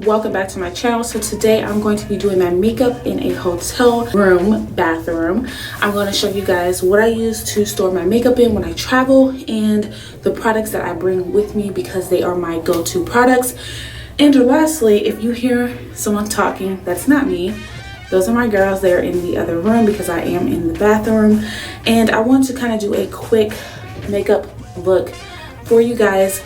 welcome back to my channel. So today I'm going to be doing my makeup in a hotel room bathroom. I'm going to show you guys what I use to store my makeup in when I travel and the products that I bring with me because they are my go-to products. And lastly, if you hear someone talking, that's not me. Those are my girls. They're in the other room because I am in the bathroom. And I want to kind of do a quick makeup look for you guys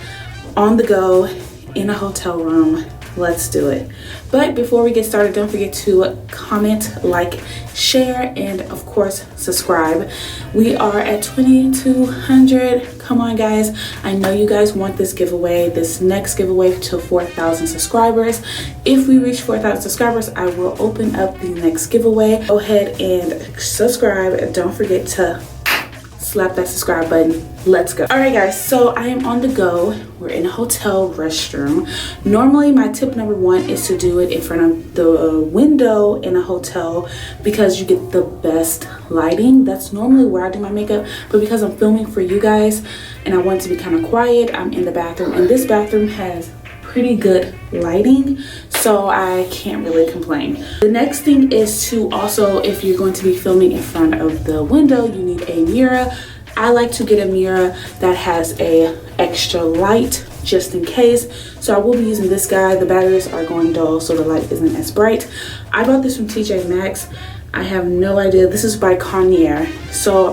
on the go in a hotel room. Let's do it. But before we get started, don't forget to comment, like, share, and of course subscribe. We are at 2,200. Come on guys, I know you guys want this giveaway, this next giveaway to 4,000 subscribers. If we reach 4,000 subscribers, I will open up the next giveaway. Go ahead and subscribe. Don't forget to slap that subscribe button. Let's go. All right guys, so I am on the go. We're in a hotel restroom. Normally my tip number one is to do it in front of the window in a hotel because you get the best lighting. That's normally where I do my makeup, but because I'm filming for you guys and I want it to be kind of quiet, I'm in the bathroom, and this bathroom has pretty good lighting, so I can't really complain. The next thing is to also, if you're going to be filming in front of the window, you need a mirror. I like to get a mirror that has a extra light just in case. So I will be using this guy. The batteries are going dull, so the light isn't as bright. I bought this from TJ Maxx. I have no idea. This is by Conair.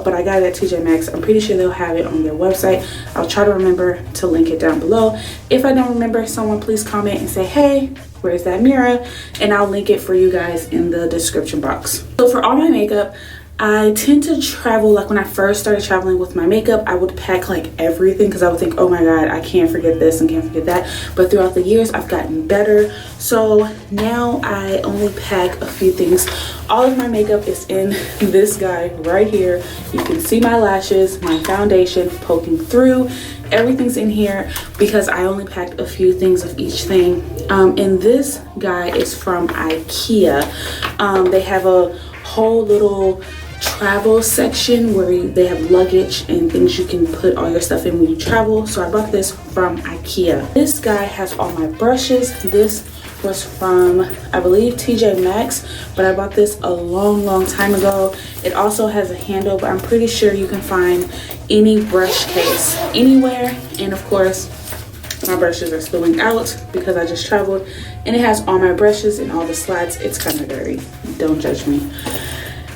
But I got it at TJ Maxx. I'm pretty sure they'll have it on their website. I'll try to remember to link it down below. If I don't remember, someone please comment and say, hey, where's that mirror? And I'll link it for you guys in the description box. So for all my makeup, I tend to travel, like when I first started traveling with my makeup, I would pack like everything because I would think, oh my God, I can't forget this and can't forget that. But throughout the years, I've gotten better. So now I only pack a few things. All of my makeup is in this guy right here. You can see my lashes, my foundation poking through. Everything's in here because I only packed a few things of each thing. And this guy is from IKEA. They have a whole little travel section where they have luggage and things you can put all your stuff in when you travel. So I bought this from IKEA. This guy has all my brushes. This was from, I believe, TJ Maxx, but I bought this a long time ago. It also has a handle, but I'm pretty sure you can find any brush case anywhere. And of course, my brushes are spilling out because I just traveled, and it has all my brushes and all the slides. It's kind of dirty, don't judge me.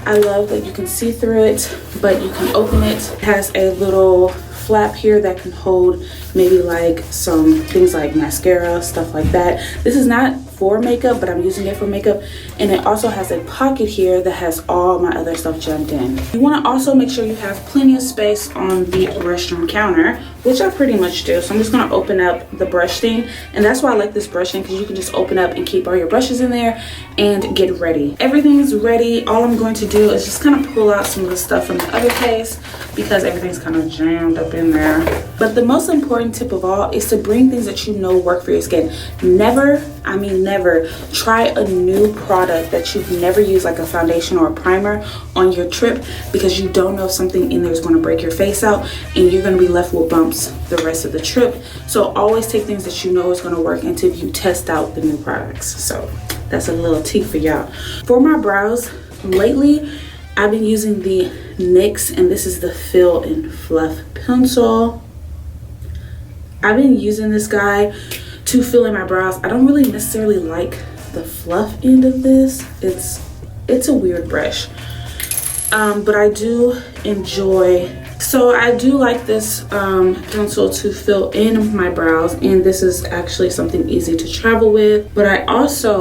I love that you can see through it, but you can open it. It has a little flap here that can hold maybe like some things like mascara, stuff like that. This is not for makeup, but I'm using it for makeup. And it also has a pocket here that has all my other stuff jammed in. You want to also make sure you have plenty of space on the restroom counter, which I pretty much do. So I'm just going to open up the brush thing, and that's why I like this brush thing, because you can just open up and keep all your brushes in there and get ready. Everything's ready. All I'm going to do is just kind of pull out some of the stuff from the other case because everything's kind of jammed up in there. But the most important tip of all is to bring things that you know work for your skin. Never, I mean never, try a new product that you've never used, like a foundation or a primer, on your trip, because you don't know if something in there is going to break your face out and you're going to be left with bumps the rest of the trip. So always take things that you know is going to work until you test out the new products. So that's a little tip for y'all. For my brows, lately I've been using the NYX, and this is the Fill and Fluff pencil. I've been using this guy to fill in my brows. I don't really necessarily like the fluff end of this. It's a weird brush, but I do enjoy. So I do like this pencil to fill in my brows, and this is actually something easy to travel with. But I also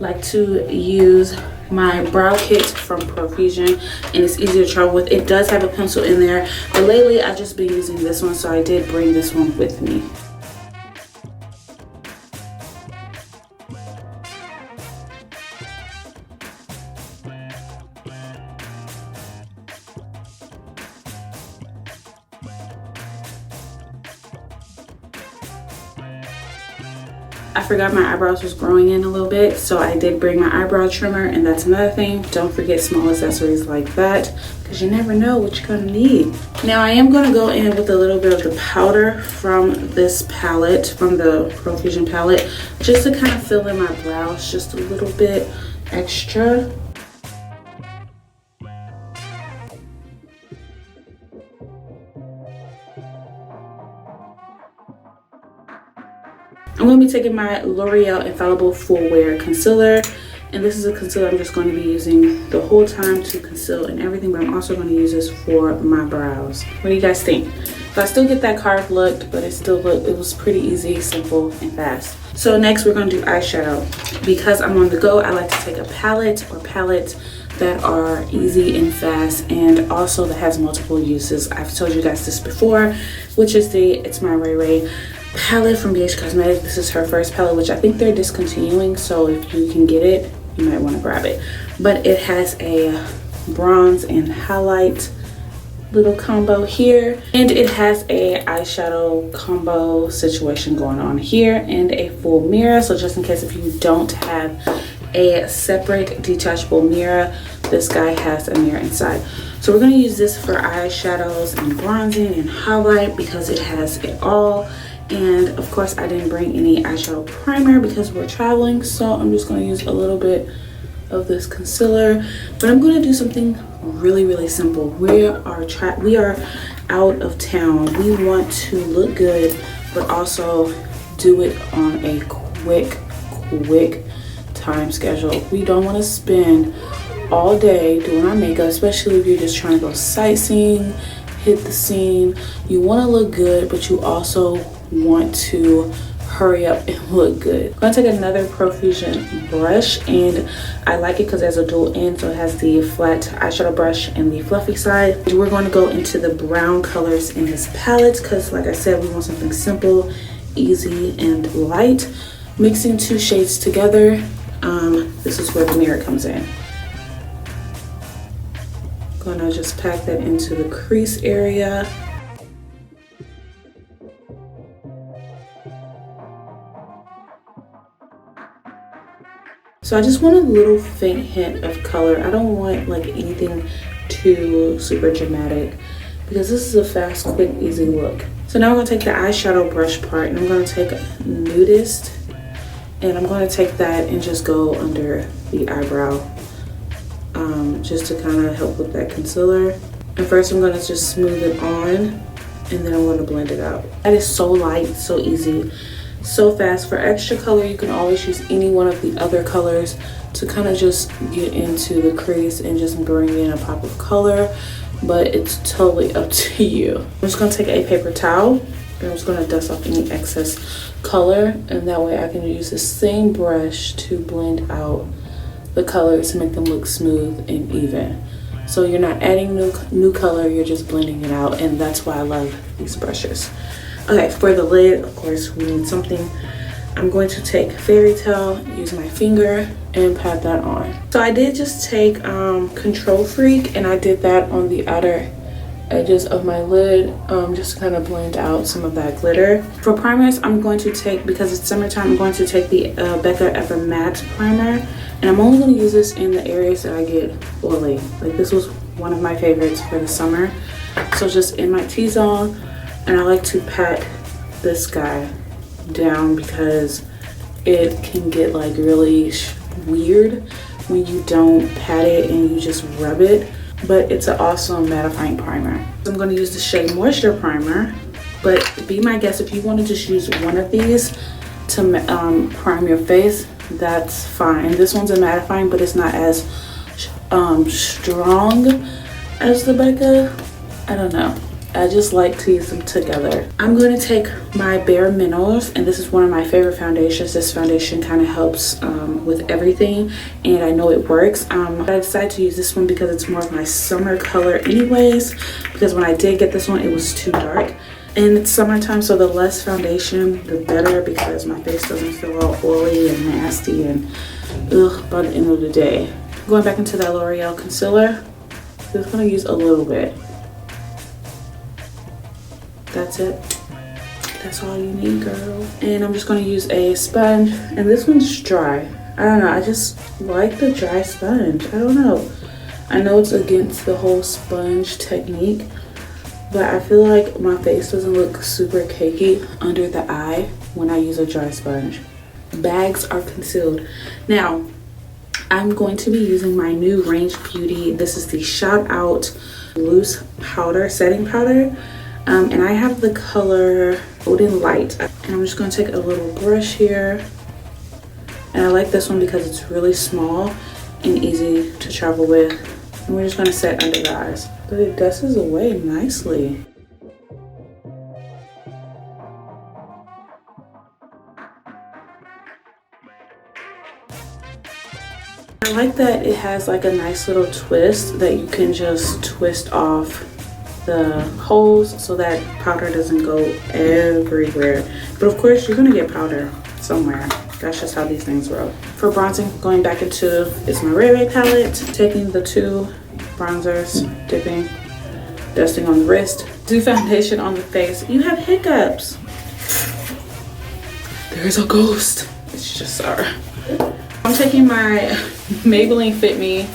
like to use my brow kit from Profusion, and it's easy to travel with. It does have a pencil in there, but lately I've just been using this one, so I did bring this one with me. I forgot my eyebrows was growing in a little bit, so I did bring my eyebrow trimmer, and that's another thing. Don't forget small accessories like that, because you never know what you're gonna need. Now I am gonna go in with a little bit of the powder from this palette, from the Profusion palette, just to kind of fill in my brows just a little bit extra. I'm going to be taking my L'Oreal Infallible Full Wear Concealer, and this is a concealer I'm just going to be using the whole time to conceal and everything, but I'm also going to use this for my brows. What do you guys think? So I still get that carved look, but it was pretty easy, simple, and fast. So next we're going to do eyeshadow. Because I'm on the go, I like to take a palette or palettes that are easy and fast, and also that has multiple uses. I've told you guys this before, which is It's My Ray Ray palette from BH Cosmetics. This is her first palette, which I think they're discontinuing, so if you can get it, you might want to grab it. But it has a bronze and highlight little combo here, and it has a eyeshadow combo situation going on here, and a full mirror. So just in case if you don't have a separate detachable mirror, this guy has a mirror inside. So we're going to use this for eyeshadows and bronzing and highlight because it has it all. And of course I didn't bring any eyeshadow primer because we're traveling, so I'm just going to use a little bit of this concealer. But I'm going to do something really simple. We are out of town. We want to look good, but also do it on a quick time schedule. We don't want to spend all day doing our makeup, especially if you're just trying to go sightseeing, hit the scene. You want to look good, but you also want to hurry up and look good. I'm going to take another Profusion brush, and I like it because there's a dual end, so it has the flat eyeshadow brush and the fluffy side. We're going to go into the brown colors in this palette because, like I said, we want something simple, easy, and light. Mixing two shades together, this is where the mirror comes in. Gonna just pack that into the crease area. So I just want a little faint hint of color. I don't want like anything too super dramatic because this is a fast, quick, easy look. So now I'm gonna take the eyeshadow brush part, and I'm gonna take Nudist, and I'm gonna take that and just go under the eyebrow, just to kind of help with that concealer. And first I'm gonna just smooth it on, and then I'm gonna blend it out. That is so light, so easy, so fast. For extra color, you can always use any one of the other colors to kind of just get into the crease and just bring in a pop of color, but it's totally up to you. I'm just gonna take a paper towel, and I'm just gonna dust off any excess color, and that way I can use the same brush to blend out the colors to make them look smooth and even. So you're not adding new color, you're just blending it out, and that's why I love these brushes. Okay, for the lid, of course, we need something. I'm going to take Fairy Tale, use my finger, and pat that on. So I did just take Control Freak, and I did that on the outer edges of my lid, just to kind of blend out some of that glitter. For primers, I'm going to take, because it's summertime, I'm going to take the Becca Ever Matte Primer, and I'm only going to use this in the areas that I get oily. Like, this was one of my favorites for the summer. So just in my T-zone, and I like to pat this guy down because it can get like really weird when you don't pat it and you just rub it. But it's an awesome mattifying primer. I'm going to use the Shea Moisture Primer, but be my guest, if you want to just use one of these to prime your face, that's fine. This one's a mattifying, but it's not as strong as the Becca. I don't know. I just like to use them together. I'm going to take my Bare Minerals, and this is one of my favorite foundations. This foundation kind of helps with everything, and I know it works. I decided to use this one because it's more of my summer color anyways, because when I did get this one, it was too dark. And it's summertime, so the less foundation, the better, because my face doesn't feel all oily and nasty and ugh by the end of the day. Going back into that L'Oreal concealer, just going to use a little bit. That's it. That's all you need, girl. And I'm just gonna use a sponge, and this one's dry. I don't know, I just like the dry sponge. I don't know. I know it's against the whole sponge technique, but I feel like my face doesn't look super cakey under the eye when I use a dry sponge. Bags are concealed. Now, I'm going to be using my new Range Beauty. This is the Shout Out Loose Powder, Setting Powder. And I have the color Golden Light. And I'm just going to take a little brush here. And I like this one because it's really small and easy to travel with. And we're just going to set under the eyes. But it dusts away nicely. I like that it has like a nice little twist that you can just twist off the holes so that powder doesn't go everywhere. But of course, you're going to get powder somewhere. That's just how these things roll. For bronzing, going back into it's my Ray Ray palette, taking the two bronzers, dipping, dusting on the wrist, do foundation on the face. You have hiccups. There's a ghost. It's just sorry. I'm taking my Maybelline Fit Me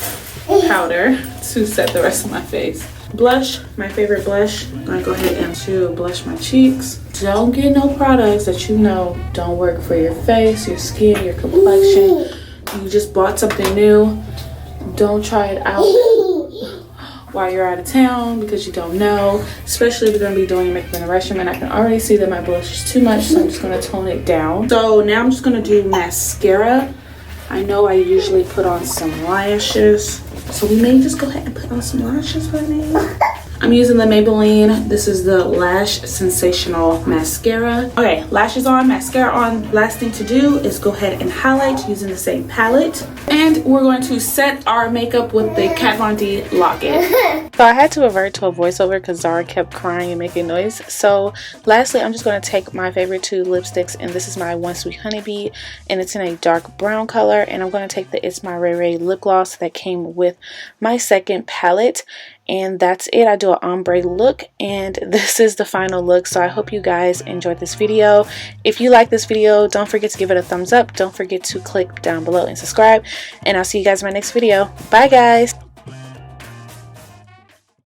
powder to set the rest of my face. Blush, my favorite blush. I'm gonna go ahead and to blush my cheeks. Don't get no products that you know don't work for your face, your skin, your complexion. You just bought something new. Don't try it out while you're out of town because you don't know. Especially if you're gonna be doing your makeup in a restaurant. And I can already see that my blush is too much, so I'm just gonna tone it down. So now I'm just gonna do mascara. I know I usually put on some lashes, so we may just go ahead and put on some lashes, honey. I'm using the Maybelline. This is the Lash Sensational Mascara. Okay, lashes on, mascara on. Last thing to do is go ahead and highlight using the same palette. And we're going to set our makeup with the Kat Von D Lock-It. So I had to revert to a voiceover because Zara kept crying and making noise. So lastly, I'm just going to take my favorite two lipsticks, and this is my One Sweet Honeybee, and it's in a dark brown color. And I'm going to take the It's My Ray Ray lip gloss that came with my second palette. And that's it. I do an ombre look, and this is the final look. So I hope you guys enjoyed this video. If you like this video, don't forget to give it a thumbs up. Don't forget to click down below and subscribe, and I'll see you guys in my next video. Bye guys.